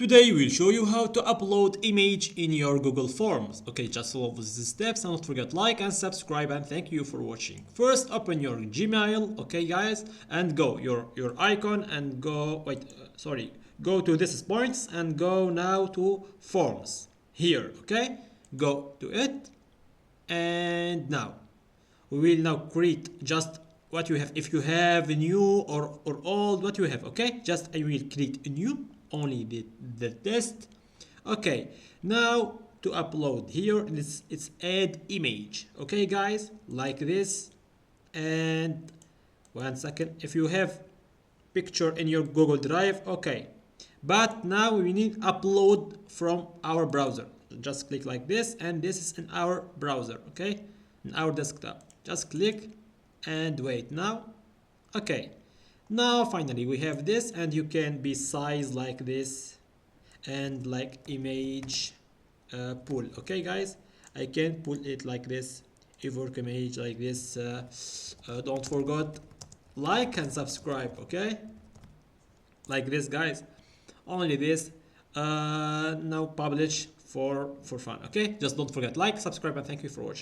Today we'll show you how to upload image in your Google Forms. Okay, just follow these steps and don't forget like and subscribe, and thank you for watching. First, open your Gmail, okay guys, and go your icon and go go to this points and go now to Forms here. Okay, go to it, and now we will now create just what you have. If you have new or old, what you have, okay, just I will create a new, only the test. Okay, now to upload here, it's add image, okay guys, like this. And 1 second, if you have picture in your Google Drive, okay, but now we need upload from our browser. Just click like this, and this is in our browser, okay, in our desktop. Just click and wait now. Okay, now finally we have this, and you can be sized like this and like image pull. Okay guys, I can pull it like this, evoke image like this. Don't forget like and subscribe, okay, like this guys, only this. Now publish for fun, okay, just don't forget like, subscribe, and thank you for watching.